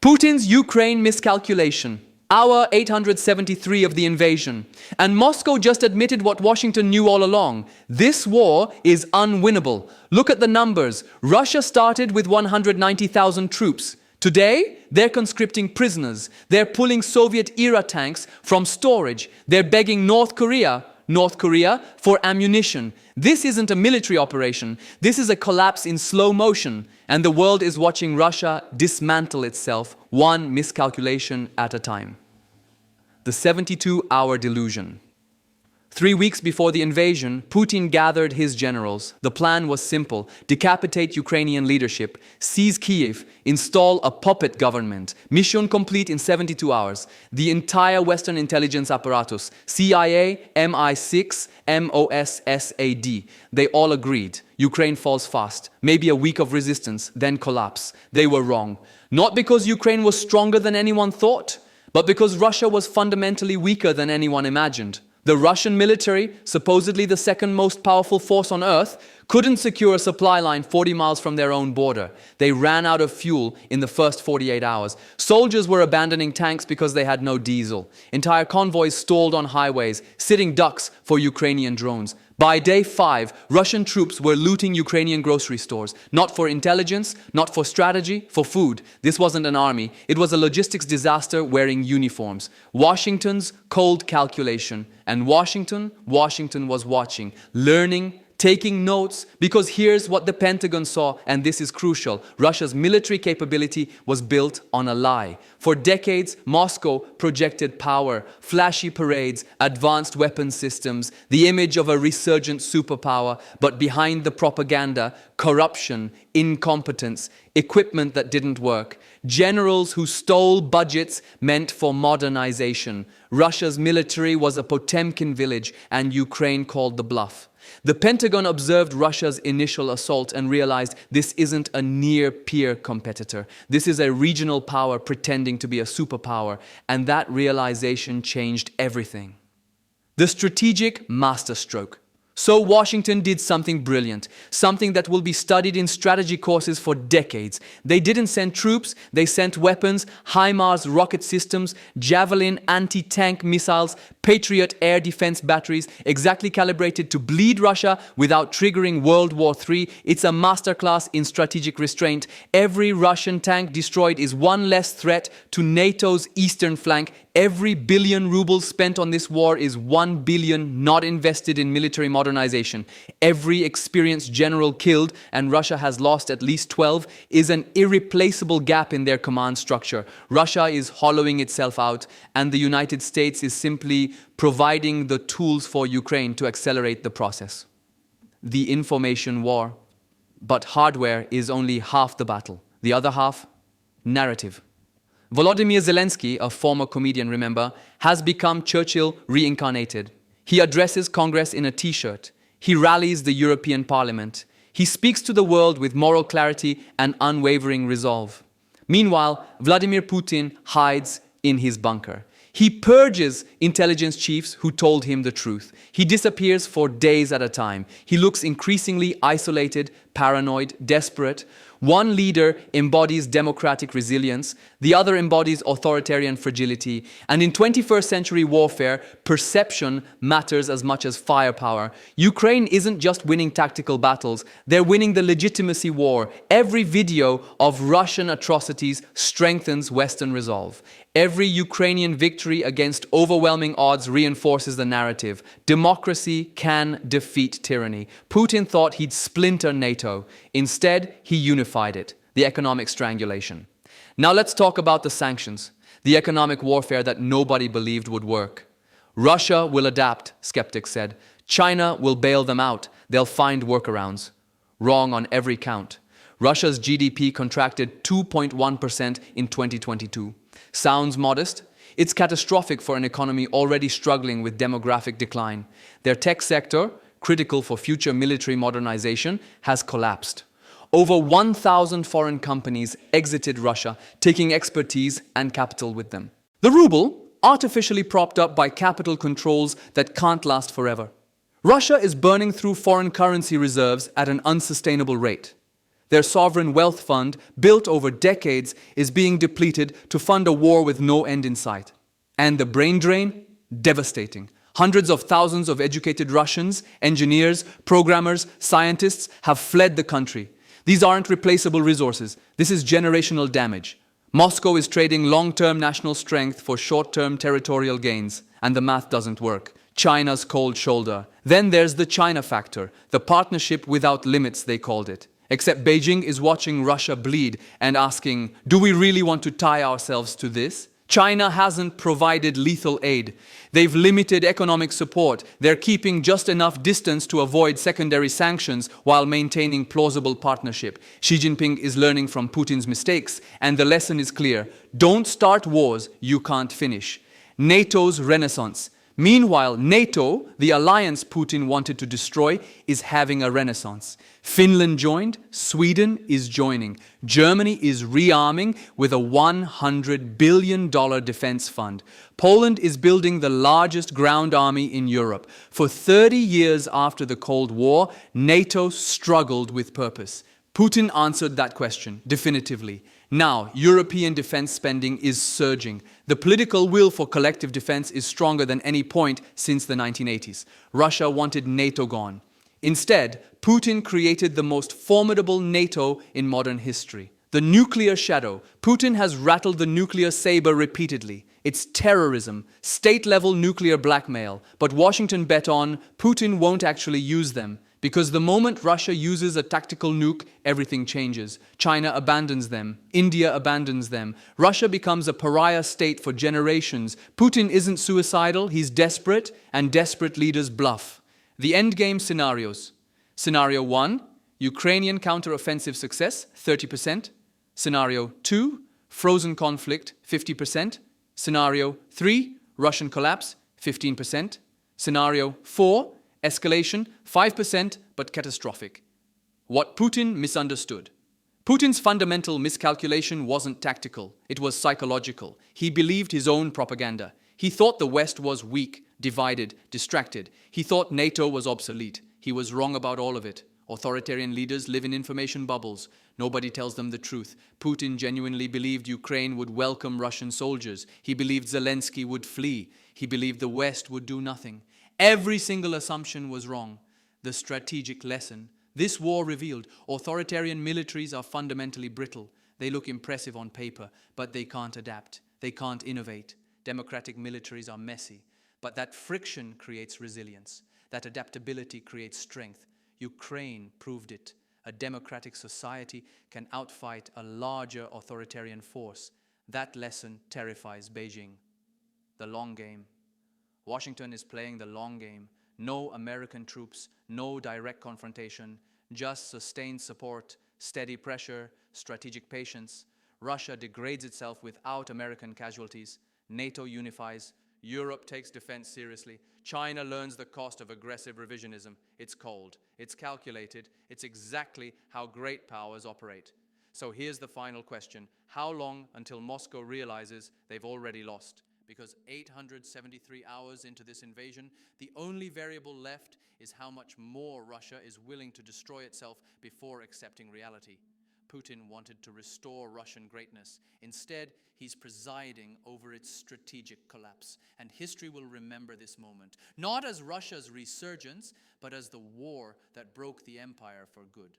Putin's Ukraine miscalculation. Hour 873 of the invasion. And Moscow just admitted what Washington knew all along. This war is unwinnable. Look at the numbers. Russia started with 190,000 troops. Today, they're conscripting prisoners. They're pulling Soviet-era tanks from storage. They're begging North Korea for ammunition. This isn't a military operation. This is a collapse in slow motion. And the world is watching Russia dismantle itself, one miscalculation at a time. The 72-hour delusion. 3 weeks before the invasion, Putin gathered his generals. The plan was simple: decapitate Ukrainian leadership, seize Kyiv, install a puppet government. Mission complete in 72 hours. The entire Western intelligence apparatus, CIA, MI6, Mossad, they all agreed. Ukraine falls fast. Maybe a week of resistance, then collapse. They were wrong. Not because Ukraine was stronger than anyone thought, but because Russia was fundamentally weaker than anyone imagined. The Russian military, supposedly the second most powerful force on earth, couldn't secure a supply line 40 miles from their own border. They ran out of fuel in the first 48 hours. Soldiers were abandoning tanks because they had no diesel. Entire convoys stalled on highways, sitting ducks for Ukrainian drones. By day 5, Russian troops were looting Ukrainian grocery stores. Not for intelligence, not for strategy, for food. This wasn't an army. It was a logistics disaster wearing uniforms. Washington's cold calculation. And Washington was watching, learning, taking notes, because here's what the Pentagon saw, and this is crucial. Russia's military capability was built on a lie. For decades, Moscow projected power, flashy parades, advanced weapons systems, the image of a resurgent superpower, but behind the propaganda, corruption, incompetence, equipment that didn't work, generals who stole budgets meant for modernization. Russia's military was a Potemkin village, and Ukraine called the bluff. The Pentagon observed Russia's initial assault and realized this isn't a near-peer competitor. This is a regional power pretending to be a superpower, and that realization changed everything. The strategic masterstroke. So Washington did something brilliant, something that will be studied in strategy courses for decades. They didn't send troops, they sent weapons, HIMARS rocket systems, Javelin anti-tank missiles, Patriot air defense batteries, exactly calibrated to bleed Russia without triggering World War III. It's a masterclass in strategic restraint. Every Russian tank destroyed is one less threat to NATO's eastern flank. Every billion rubles spent on this war is 1 billion not invested in military modernization. Every experienced general killed, and Russia has lost at least 12, is an irreplaceable gap in their command structure. Russia is hollowing itself out, and the United States is simply providing the tools for Ukraine to accelerate the process. The information war. But hardware is only half the battle. The other half, narrative. Volodymyr Zelensky, a former comedian, remember, has become Churchill reincarnated. He addresses Congress in a t-shirt. He rallies the European Parliament. He speaks to the world with moral clarity and unwavering resolve. Meanwhile, Vladimir Putin hides in his bunker. He purges intelligence chiefs who told him the truth. He disappears for days at a time. He looks increasingly isolated, paranoid, desperate. One leader embodies democratic resilience, the other embodies authoritarian fragility. And in 21st century warfare, perception matters as much as firepower. Ukraine isn't just winning tactical battles, they're winning the legitimacy war. Every video of Russian atrocities strengthens Western resolve. Every Ukrainian victory against overwhelming odds reinforces the narrative. Democracy can defeat tyranny. Putin thought he'd splinter NATO. Instead, he unified it. The economic strangulation. Now let's talk about the sanctions. The economic warfare that nobody believed would work. Russia will adapt, skeptics said. China will bail them out. They'll find workarounds. Wrong on every count. Russia's GDP contracted 2.1% in 2022. Sounds modest? It's catastrophic for an economy already struggling with demographic decline. Their tech sector, critical for future military modernization, has collapsed. Over 1,000 foreign companies exited Russia, taking expertise and capital with them. The ruble, artificially propped up by capital controls that can't last forever. Russia is burning through foreign currency reserves at an unsustainable rate. Their sovereign wealth fund, built over decades, is being depleted to fund a war with no end in sight. And the brain drain? Devastating. Hundreds of thousands of educated Russians, engineers, programmers, scientists have fled the country. These aren't replaceable resources. This is generational damage. Moscow is trading long-term national strength for short-term territorial gains, and the math doesn't work. China's cold shoulder. Then there's the China factor, the partnership without limits, they called it. Except Beijing is watching Russia bleed and asking, do we really want to tie ourselves to this? China hasn't provided lethal aid. They've limited economic support. They're keeping just enough distance to avoid secondary sanctions while maintaining plausible partnership. Xi Jinping is learning from Putin's mistakes, and the lesson is clear. Don't start wars you can't finish. NATO's renaissance. Meanwhile, NATO, the alliance Putin wanted to destroy, is having a renaissance. Finland joined, Sweden is joining. Germany is rearming with a $100 billion defense fund. Poland is building the largest ground army in Europe. For 30 years after the Cold War, NATO struggled with purpose. Putin answered that question definitively. Now, European defense spending is surging. The political will for collective defense is stronger than any point since the 1980s. Russia wanted NATO gone. Instead, Putin created the most formidable NATO in modern history. The nuclear shadow. Putin has rattled the nuclear saber repeatedly. It's terrorism, state-level nuclear blackmail. But Washington bet on Putin won't actually use them. Because the moment Russia uses a tactical nuke, everything changes. China abandons them. India abandons them. Russia becomes a pariah state for generations. Putin isn't suicidal, he's desperate, and desperate leaders bluff. The endgame scenarios. Scenario 1, Ukrainian counteroffensive success, 30%. Scenario 2, frozen conflict, 50%. Scenario 3, Russian collapse, 15%. Scenario 4, escalation, 5%, but catastrophic. What Putin misunderstood. Putin's fundamental miscalculation wasn't tactical, it was psychological. He believed his own propaganda. He thought the West was weak, divided, distracted. He thought NATO was obsolete. He was wrong about all of it. Authoritarian leaders live in information bubbles. Nobody tells them the truth. Putin genuinely believed Ukraine would welcome Russian soldiers. He believed Zelensky would flee. He believed the West would do nothing. Every single assumption was wrong. The strategic lesson. This war revealed authoritarian militaries are fundamentally brittle. They look impressive on paper, but they can't adapt. They can't innovate. Democratic militaries are messy. But that friction creates resilience. That adaptability creates strength. Ukraine proved it. A democratic society can outfight a larger authoritarian force. That lesson terrifies Beijing. The long game. Washington is playing the long game. No American troops, no direct confrontation, just sustained support, steady pressure, strategic patience. Russia degrades itself without American casualties. NATO unifies. Europe takes defense seriously. China learns the cost of aggressive revisionism. It's cold. It's calculated. It's exactly how great powers operate. So here's the final question. How long until Moscow realizes they've already lost? Because 873 hours into this invasion, the only variable left is how much more Russia is willing to destroy itself before accepting reality. Putin wanted to restore Russian greatness. Instead, he's presiding over its strategic collapse. And history will remember this moment, not as Russia's resurgence, but as the war that broke the empire for good.